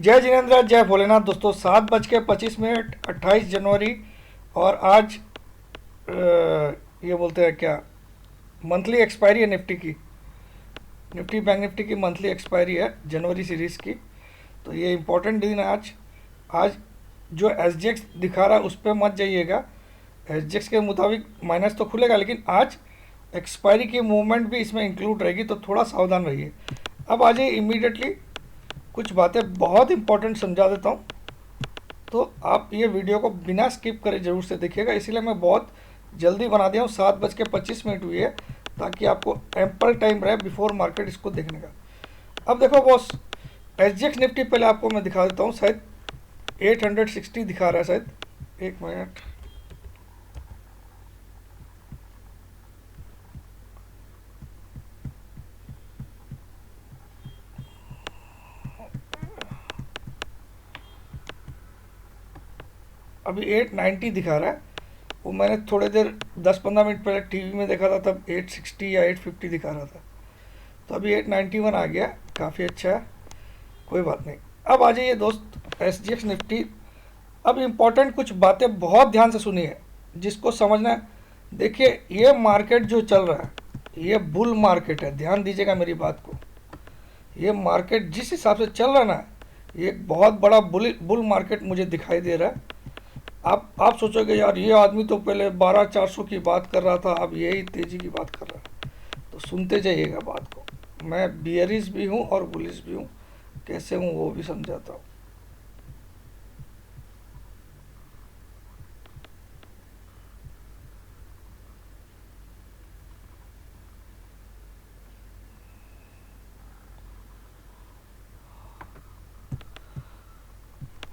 जय जिनेन्द्र, जय भोलेनाथ। दोस्तों 7:25 28 जनवरी। और आज ये बोलते हैं क्या, मंथली एक्सपायरी है निफ्टी की। निफ्टी बैंक निफ्टी की मंथली एक्सपायरी है जनवरी सीरीज़ की। तो ये इम्पोर्टेंट दिन है आज। आज जो एस दिखा रहा है उस पर मत जाइएगा। एस के मुताबिक माइनस तो खुलेगा, लेकिन आज एक्सपायरी की मूवमेंट भी इसमें इंक्लूड रहेगी, तो थोड़ा सावधान रहिए। अब आ जाइए इमीडिएटली, कुछ बातें बहुत इंपॉर्टेंट समझा देता हूँ। तो आप ये वीडियो को बिना स्किप करे ज़रूर से देखिएगा, इसीलिए मैं बहुत जल्दी बना दिया हूँ। 7:25 हुई है, ताकि आपको एम्पल टाइम रहे बिफोर मार्केट इसको देखने का। अब देखो बॉस, एस निफ्टी पहले आपको मैं दिखा देता हूँ। शायद 860 दिखा रहा है शायद। एक मिनट, अभी 890 दिखा रहा है। वो मैंने थोड़ी देर 10-15 मिनट पहले टीवी में देखा था, तब 860 या 850 दिखा रहा था। तो अभी 891 आ गया, काफ़ी अच्छा है, कोई बात नहीं। अब आ जाइए दोस्त एस निफ्टी। अब इम्पोर्टेंट कुछ बातें बहुत ध्यान से सुनिए, जिसको समझना है। देखिए, ये मार्केट जो चल रहा है ये बुल मार्केट है, ध्यान दीजिएगा मेरी बात को। ये मार्केट जिस हिसाब से चल रहा है ना, ये एक बहुत बड़ा बुल मार्केट मुझे दिखाई दे रहा है। आप सोचोगे यार, ये आदमी तो पहले 12,400 की बात कर रहा था, अब यही तेज़ी की बात कर रहा है। तो सुनते जाइएगा बात को। मैं बियरिश भी हूँ और बुलिश भी हूँ, कैसे हूँ वो भी समझाता हूँ।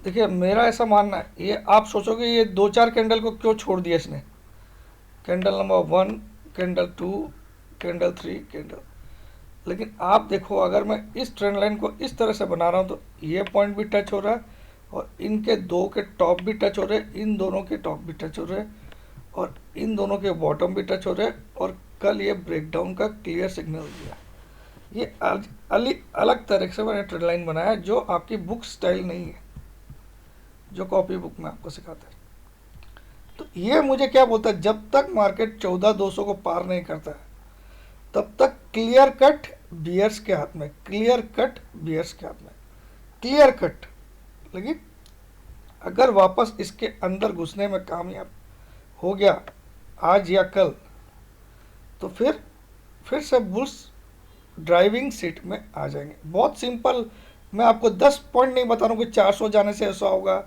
देखिए, मेरा ऐसा मानना है, ये आप सोचोगे ये 2-4 कैंडल को क्यों छोड़ दिया इसने। Candle number 1, candle 2, candle 3, candle. लेकिन आप देखो, अगर मैं इस ट्रेंड लाइन को इस तरह से बना रहा हूँ तो ये पॉइंट भी टच हो रहा है, और इनके दो के टॉप भी टच हो रहे हैं, इन दोनों के टॉप भी टच हो रहे हैं, और इन दोनों के बॉटम भी टच हो रहे हैं। और कल ये ब्रेकडाउन का क्लियर सिग्नल दिया। ये अलग तरह से मैंने ट्रेंड लाइन बनाया है, जो आपकी बुक स्टाइल नहीं है, जो कॉपी बुक में आपको सिखाते हैं। तो ये मुझे क्या बोलता है, जब तक मार्केट 14,200 को पार नहीं करता है, तब तक क्लियर कट बियर्स के हाथ में, क्लियर कट बियर्स के हाथ में, क्लियर कट। लेकिन अगर वापस इसके अंदर घुसने में कामयाब हो गया आज या कल, तो फिर से बुल्स ड्राइविंग सीट में आ जाएंगे। बहुत सिंपल, मैं आपको 10 पॉइंट नहीं बता रहा हूँ कि 400 जाने से ऐसा होगा,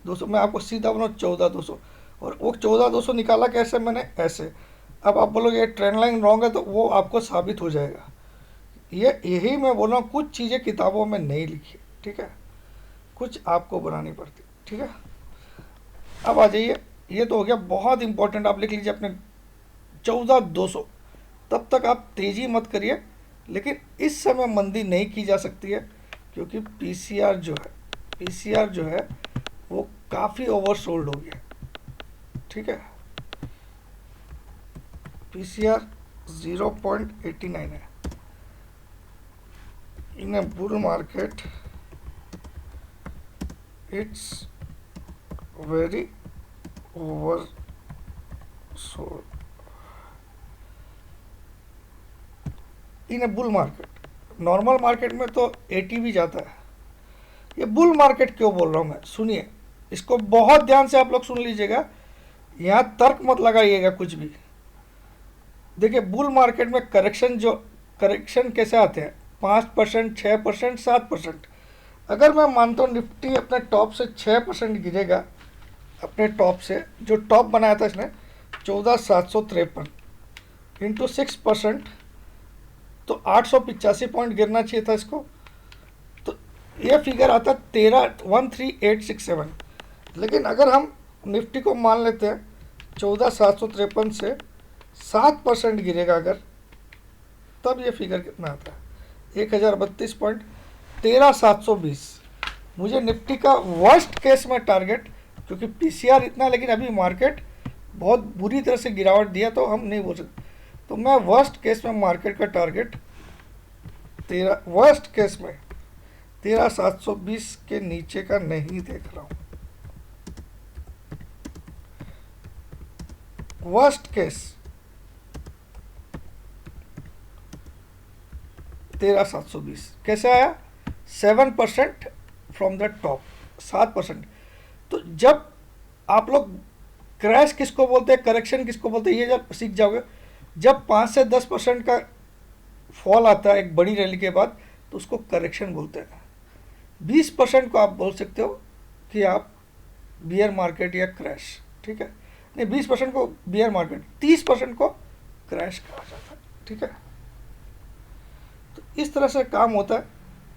200। मैं आपको सीधा बनाऊँ 14,200, और वो 14,200 निकाला कैसे मैंने, ऐसे। अब आप बोलोगे ये ट्रेंड लाइन रॉन्ग है, तो वो आपको साबित हो जाएगा। ये यही मैं बोल रहा हूँ, कुछ चीज़ें किताबों में नहीं लिखी, ठीक है, कुछ आपको बनानी पड़ती, ठीक है। अब आ जाइए, ये तो हो गया बहुत इंपॉर्टेंट, आप लिख लीजिए अपने 14,200। तब तक आप तेज़ी मत करिए, लेकिन इस समय मंदी नहीं की जा सकती है, क्योंकि पीसीआर जो है वो काफ़ी ओवरसोल्ड हो गया, ठीक है। पीसीआर 0.89 है। In a bull market it's very oversold. In a bull market, normal market में तो 80 भी जाता है। ये बुल मार्केट क्यों बोल रहा हूँ मैं, सुनिए, इसको बहुत ध्यान से आप लोग सुन लीजिएगा। यहाँ तर्क मत लगाइएगा कुछ भी। देखिए, बुल मार्केट में करेक्शन कैसे आते हैं, 5%, 6%, 7%। अगर मैं मानता हूँ निफ्टी अपने टॉप से 6% गिरेगा, अपने टॉप से जो टॉप बनाया था इसने 14,753 इंटू 6%, तो 885 पॉइंट गिरना चाहिए था इसको। तो ये फिगर आता 13,13,867। लेकिन अगर हम निफ्टी को मान लेते हैं 14,753 से 7% गिरेगा अगर, तब ये फिगर कितना आता है, 1,032.13,720। मुझे निफ्टी का वर्स्ट केस में टारगेट, क्योंकि पीसीआर इतना, लेकिन अभी मार्केट बहुत बुरी तरह से गिरावट दिया, तो हम नहीं बोल सकते। तो मैं वर्स्ट केस में मार्केट का टारगेट वर्स्ट केस में 13,720 के नीचे का नहीं देख रहा हूं। वर्स्ट केस 13,720 कैसे आया? 7% फ्रॉम द टॉप, 7%। तो जब आप लोग क्रैश किसको बोलते हैं, करेक्शन किसको बोलते हैं, ये जब सीख जाओगे, जब 5 से 10% का फॉल आता है एक बड़ी रैली के बाद, तो उसको करेक्शन बोलते हैं। 20% को आप बोल सकते हो कि आप बियर मार्केट या क्रैश, ठीक है। नहीं, 20% को बियर मार्केट, 30% को क्रैश कहा जाता है, ठीक है। तो इस तरह से काम होता है।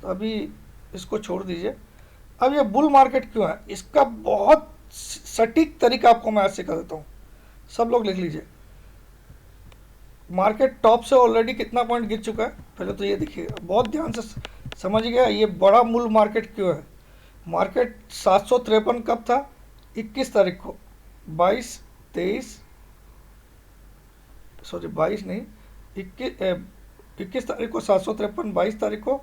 तो अभी इसको छोड़ दीजिए। अब ये बुल मार्केट क्यों है, इसका बहुत सटीक तरीका आपको मैं आज सिखा देता हूँ। सब लोग लिख लीजिए। मार्केट टॉप से ऑलरेडी कितना पॉइंट गिर चुका है, पहले तो ये देखिएगा, बहुत ध्यान से समझिएगा ये बड़ा बुल मार्केट क्यों है। मार्केट 753 कब था? 21 तारीख को, 22 नहीं, 21 तारीख को 753, 22 तारीख को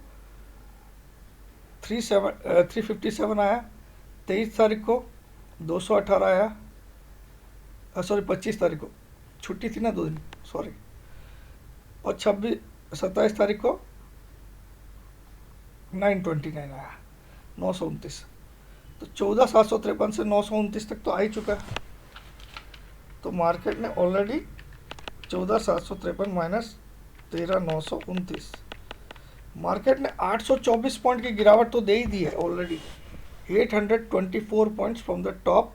357 आया, 23 तारीख को 218 आया, सॉरी 25 तारीख को, छुट्टी थी ना 2 दिन, सॉरी, और 27 तारीख को 929 आया, 929। तो 14,753 से 929 तक तो आ ही चुका है। तो मार्केट ने ऑलरेडी 14,753 माइनस 13,929, मार्केट ने 824 पॉइंट की गिरावट तो दे ही दी है already. 824 points from the top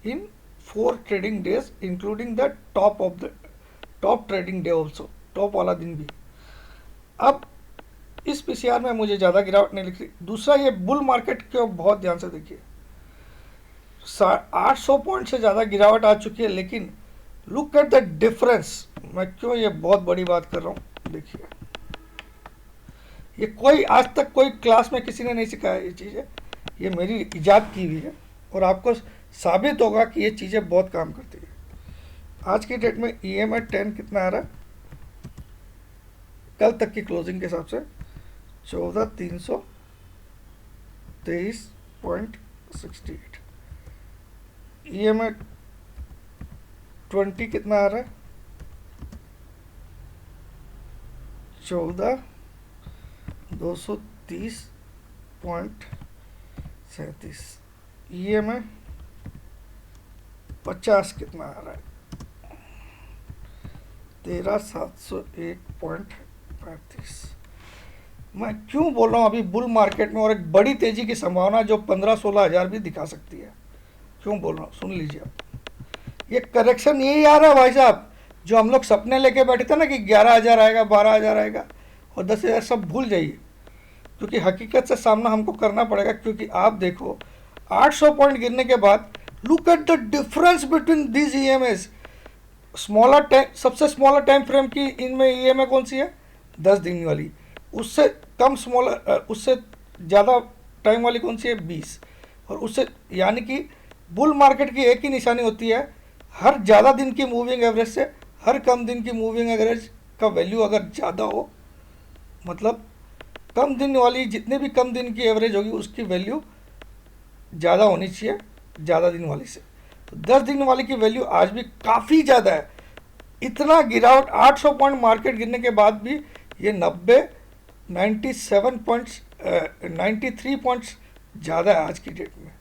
in 4 trading days including the top trading day also, top वाला दिन भी। अब इस पीसीआर में मुझे ज़्यादा गिरावट नहीं लिख रही। दूसरा, ये बुल मार्केट को बहुत ध्यान से देखिए, 800 पॉइंट से ज़्यादा गिरावट आ चुकी है, लेकिन लुक एट द डिफरेंस। मैं क्यों ये बहुत बड़ी बात कर रहा हूँ, देखिए, ये कोई आज तक कोई क्लास में किसी ने नहीं सिखाया ये चीज़ें, ये मेरी इजाद की हुई है और आपको साबित होगा कि ये चीज़ें बहुत काम करती है। आज की डेट में EMA 10 कितना आ रहा है कल तक की क्लोजिंग के हिसाब से? 14,323.68। EMA 20 कितना आ रहा है? 14,230.37। EMA 50 कितना आ रहा है? 13,701.35। मैं क्यों बोल रहा हूँ अभी बुल मार्केट में और एक बड़ी तेजी की संभावना जो 15-16 हज़ार भी दिखा सकती है, क्यों बोल रहा हूँ सुन लीजिए आप। ये करेक्शन यही आ रहा है भाई साहब, जो हम लोग सपने लेके बैठे थे ना कि 11,000 आएगा, 12,000 आएगा और 10,000, सब भूल जाइए, क्योंकि हकीकत से सामना हमको करना पड़ेगा। क्योंकि आप देखो 800 पॉइंट गिरने के बाद look at the difference between these EMAs। Smaller time, सबसे स्मॉलर टाइम फ्रेम की इनमें EMA कौन सी है? 10 दिन वाली। उससे कम स्मॉलर, उससे ज़्यादा टाइम वाली कौन सी है? 20। और उससे, यानी कि बुल मार्केट की एक ही निशानी होती है, हर ज़्यादा दिन की मूविंग एवरेज से हर कम दिन की मूविंग एवरेज का वैल्यू अगर ज़्यादा हो, मतलब कम दिन वाली जितने भी कम दिन की एवरेज होगी उसकी वैल्यू ज़्यादा होनी चाहिए ज़्यादा दिन वाली से। तो 10 दिन वाली की वैल्यू आज भी काफ़ी ज़्यादा है। इतना गिरावट, 800 पॉइंट मार्केट गिरने के बाद भी ये 97 पॉइंट्स 93 पॉइंट्स ज़्यादा है आज की डेट में,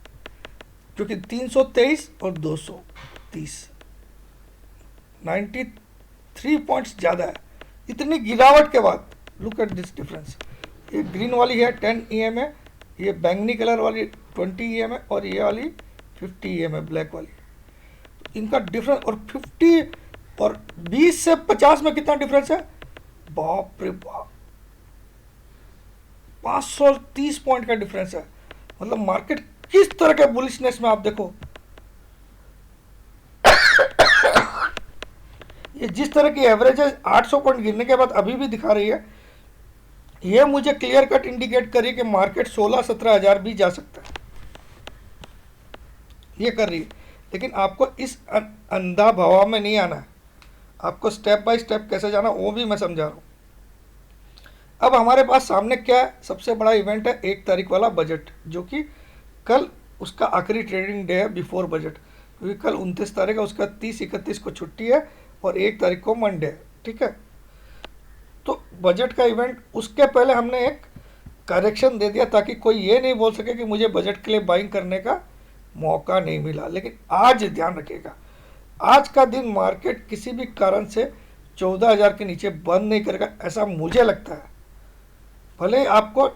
क्योंकि 323 और 230, 93 पॉइंट्स ज़्यादा है इतनी गिरावट के बाद। Look at this difference. ये ग्रीन वाली है 10 EMA, ये बैंगनी कलर वाली 20 EMA और ये वाली 50 EMA ब्लैक वाली। तो इनका डिफरेंस, और 50 और 20 से 50 में कितना डिफरेंस है? बाप रे बाप, 530 पॉइंट का डिफरेंस है। मतलब मार्केट किस तरह के बुलिशनेस में, आप देखो ये जिस तरह की एवरेजेस 800 पॉइंट गिरने के बाद अभी भी दिखा रही है, ये मुझे क्लियर कट इंडिकेट करिए कि मार्केट 16-17 हज़ार भी जा सकता है, ये कर रही है। लेकिन आपको इस अंधा भाव में नहीं आना है, आपको स्टेप बाय स्टेप कैसे जाना वो भी मैं समझा रहा हूँ। अब हमारे पास सामने क्या है, सबसे बड़ा इवेंट है 1 तारीख वाला बजट, जो कि कल उसका आखिरी ट्रेडिंग डे है बिफोर बजट, क्योंकि कल 29 तारीख है, उसका 30-31 को छुट्टी है और 1 तारीख को मंडे है। ठीक है, तो बजट का इवेंट, उसके पहले हमने एक करेक्शन दे दिया ताकि कोई ये नहीं बोल सके कि मुझे बजट के लिए बाइंग करने का मौका नहीं मिला। लेकिन आज ध्यान रखिएगा, आज का दिन मार्केट किसी भी कारण से 14,000 के नीचे बंद नहीं करेगा, ऐसा मुझे लगता है। भले आपको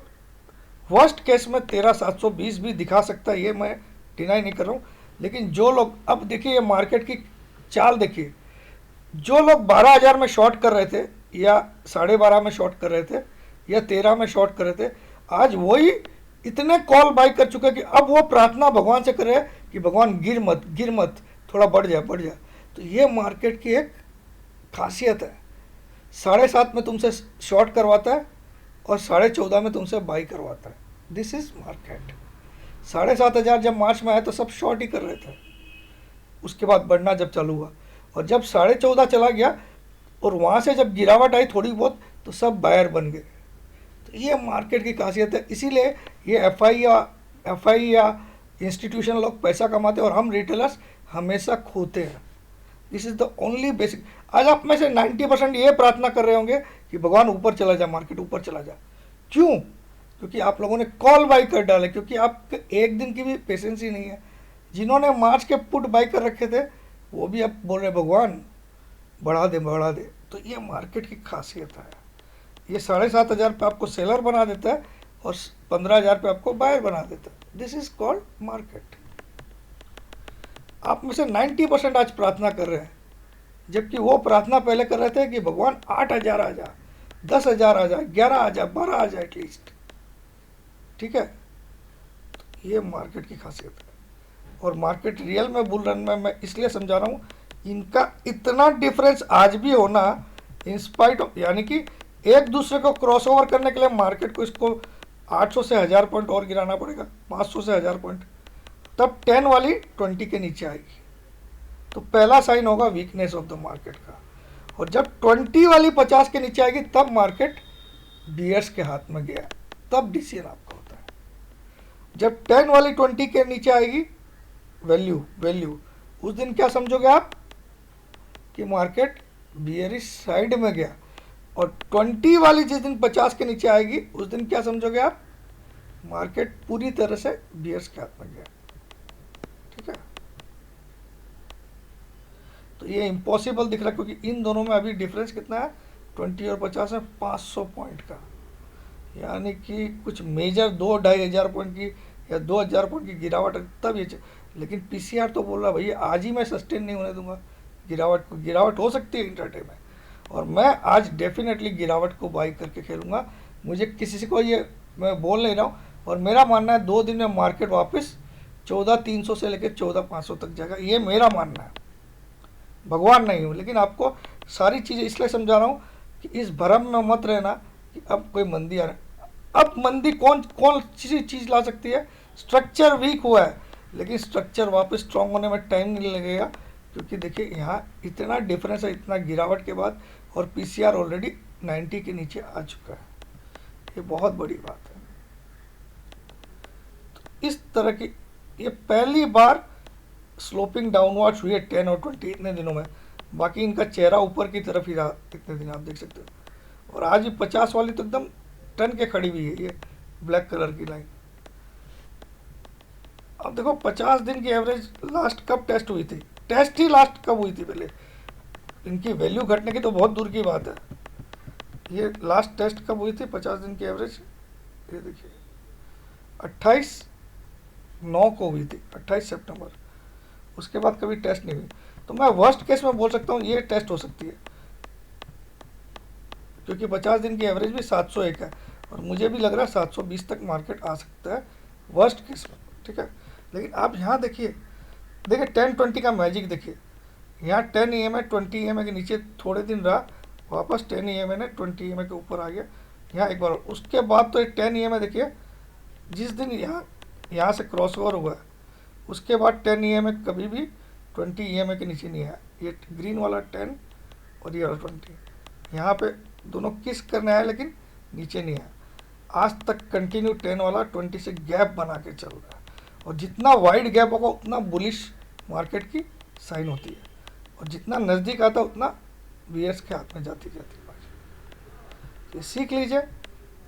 वर्स्ट केस में 13,720 भी दिखा सकता है, ये मैं डिनाई नहीं कर रहा हूँ, लेकिन जो लोग, अब देखिए ये मार्केट की चाल देखिए, जो लोग 12,000 में शॉर्ट कर रहे थे या 12.5 में शॉर्ट कर रहे थे या 13 में शॉर्ट कर रहे थे, आज वही इतने कॉल बाई कर चुके कि अब वो प्रार्थना भगवान से कर रहे हैं कि भगवान गिर मत, थोड़ा बढ़ जाए। तो ये मार्केट की एक खासियत है, 7.5 में तुमसे शॉर्ट करवाता है और 14.5 में तुमसे बाई करवाता है। This is market. 7,500 जब मार्च में आया तो सब शॉर्ट ही कर रहे थे, उसके बाद बढ़ना जब चालू हुआ और जब 14.5 चला गया और वहाँ से जब गिरावट आई थोड़ी बहुत तो सब बायर बन गए। तो ये मार्केट की खासियत है, इसीलिए ये एफआई या इंस्टीट्यूशन लोग पैसा कमाते हैं और हम रिटेलर्स हमेशा खोते हैं। This is the only basic. आज आप में से 90% ये प्रार्थना कर रहे होंगे कि भगवान ऊपर चला जा, मार्केट ऊपर चला जा। क्यों? क्योंकि आप लोगों ने कॉल बाई कर डाले, क्योंकि आपके एक दिन की भी पेशेंस ही नहीं है। जिन्होंने मार्च के पुट बाई कर रखे थे वो भी अब बोल रहे भगवान बढ़ा दे। तो ये मार्केट की खासियत है। ये 7,500 पे आपको सेलर बना देता है और 15,000 पे आपको बायर बना देता है। This is called market. आप में से 90% आज प्रार्थना कर रहे हैं, जबकि वो प्रार्थना पहले कर रहे थे कि भगवान 8,000 आ जा, 10,000 आ जा, 11 आ जा, 12 आ जा एटलीस्ट। ठीक है, तो ये मार्केट की खासियत है। और मार्केट रियल में बुल रन में मैं इसलिए समझा रहा हूँ, इनका इतना डिफरेंस आज भी होना इंस्पाइट ऑफ, यानी कि एक दूसरे को क्रॉस ओवर करने के लिए मार्केट को इसको 800 से 1,000 पॉइंट और गिराना पड़ेगा, 500 से 1,000 पॉइंट, तब 10 वाली 20 के नीचे आएगी। तो पहला साइन होगा वीकनेस ऑफ द मार्केट का। और जब 20 वाली 50 के नीचे आएगी तब मार्केट बियर्स के हाथ में गया, तब डिसीजन आपका होता है। जब 10 वाली 20 के नीचे आएगी वैल्यू, उस दिन क्या समझोगे आप कि मार्केट बियरिश साइड में गया। और 20 वाली जिस दिन 50 के नीचे आएगी उस दिन क्या समझोगे आप, मार्केट पूरी तरह से बियर्स के हाथ में गया। ठीक है, तो ये इम्पॉसिबल दिख रहा है, क्योंकि इन दोनों में अभी डिफरेंस कितना है, 20 और 50 में 500 पॉइंट का, यानी कि कुछ मेजर 2-2,500 पॉइंट की या 2,000 पॉइंट की गिरावट है तब ये। लेकिन पीसीआर तो बोल रहा भैया आज ही मैं सस्टेन नहीं होने दूंगा गिरावट को। गिरावट हो सकती है इंट्राडे में, और मैं आज डेफिनेटली गिरावट को बाई करके खेलूंगा। मुझे किसी से को ये मैं बोल नहीं रहा हूँ, और मेरा मानना है 2 दिन में मार्केट वापस 14,300 से लेकर 14,500 तक जाएगा, ये मेरा मानना है। भगवान नहीं हूँ, लेकिन आपको सारी चीज़ें इसलिए समझा रहा हूँ कि इस भ्रम में मत रहना कि अब कोई मंदी आ रहा है। अब मंदी कौन सी चीज़ ला सकती है, स्ट्रक्चर वीक हुआ है, लेकिन स्ट्रक्चर वापस स्ट्रांग होने में टाइम नहीं लगेगा, क्योंकि देखिए यहाँ इतना डिफरेंस है, इतना गिरावट के बाद, और पीसीआर ऑलरेडी 90 के नीचे आ चुका है। ये बहुत बड़ी बात है। तो इस तरह की ये पहली बार स्लोपिंग डाउनवर्ड्स हुई है 10 और 20 इतने दिनों में। बाकी इनका चेहरा ऊपर की तरफ ही रहा इतने दिन, आप देख सकते हो। और आज ये 50 वाली तो एकदम टन के खड़ी हुई है, ये ब्लैक कलर की लाइन। अब देखो 50 दिन की एवरेज लास्ट कब टेस्ट हुई थी, टेस्ट ही लास्ट कब हुई थी, पहले इनकी वैल्यू घटने की तो बहुत दूर की बात है। ये लास्ट टेस्ट कब हुई थी 50 दिन की एवरेज, ये देखिए 28/9 को हुई थी, 28 सितंबर। उसके बाद कभी टेस्ट नहीं हुई। तो मैं वर्स्ट केस में बोल सकता हूँ ये टेस्ट हो सकती है, क्योंकि 50 दिन की एवरेज भी 701 है, और मुझे भी लग रहा है 720 तक मार्केट आ सकता है वर्स्ट केस में। ठीक है, लेकिन आप यहाँ देखिए 10-20 का मैजिक देखिए। यहाँ 10 EMA 20 EMA के नीचे थोड़े दिन रहा, वापस 10 EMA ने 20 EMA के ऊपर आ गया यहाँ एक बार। उसके बाद तो 10 EMA देखिए, जिस दिन यहाँ से क्रॉस ओवर हुआ है उसके बाद 10 EMA कभी भी 20 EMA के नीचे नहीं आया। ये ग्रीन वाला 10 और ये वाला 20 यहाँ पे दोनों किस करने आया, लेकिन नीचे नहीं आया। आज तक कंटिन्यू 10 वाला 20 से गैप बना के चल रहा है, और जितना वाइड गैप होगा उतना बुलिश मार्केट की साइन होती है, और जितना नज़दीक आता है उतना बीयर्स के हाथ में जाती जाती है बाजी। ये सीख लीजिए।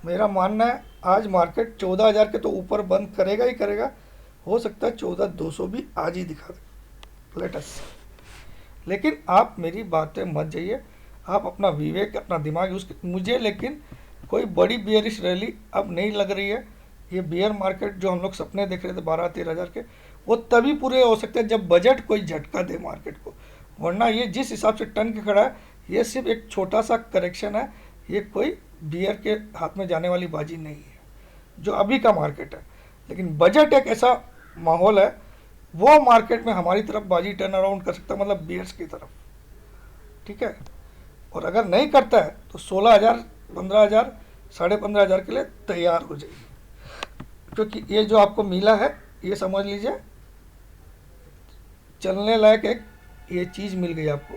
मेरा मानना है आज मार्केट 14,000 के तो ऊपर बंद करेगा ही करेगा, हो सकता है 14,200 भी आज ही दिखा दे, लेट अस। लेकिन आप मेरी बातें मत जाइए, आप अपना विवेक अपना दिमाग यूज़ मुझे लेकिन कोई बड़ी बियरिश रैली अब नहीं लग रही है। ये बियर मार्केट जो हम लोग सपने देख रहे थे 12-13,000 के, वो तभी पूरे हो सकते हैं जब बजट कोई झटका दे मार्केट को, वरना ये जिस हिसाब से टन के खड़ा है ये सिर्फ एक छोटा सा करेक्शन है, ये कोई बियर के हाथ में जाने वाली बाजी नहीं है जो अभी का मार्केट है। लेकिन बजट एक ऐसा माहौल है, वो मार्केट में हमारी तरफ बाजी टर्न अराउंड कर सकता है, मतलब बियर्स की तरफ, ठीक है। और अगर नहीं करता है तो 16,000, 15,000, 15,500 के लिए तैयार हो जाइए, क्योंकि ये जो आपको मिला है ये समझ लीजिए चलने लायक एक ये चीज़ मिल गई आपको।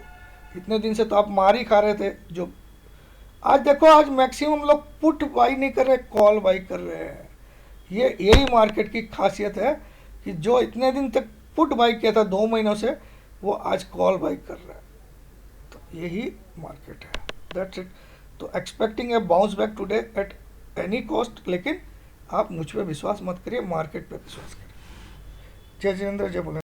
इतने दिन से तो आप मार ही खा रहे थे। जो आज देखो, आज मैक्सिमम लोग पुट बाई नहीं कर रहे, कॉल बाई कर रहे हैं। ये यही मार्केट की खासियत है कि जो इतने दिन तक पुट बाई किया था 2 महीनों से, वो आज कॉल बाई कर रहा है। तो यही मार्केट है, दैट्स इट। तो expecting a bounce back today at any cost, लेकिन आप मुझ पे विश्वास मत करिए, मार्केट पे विश्वास करिए। जय जितेंद्र, जय बोले।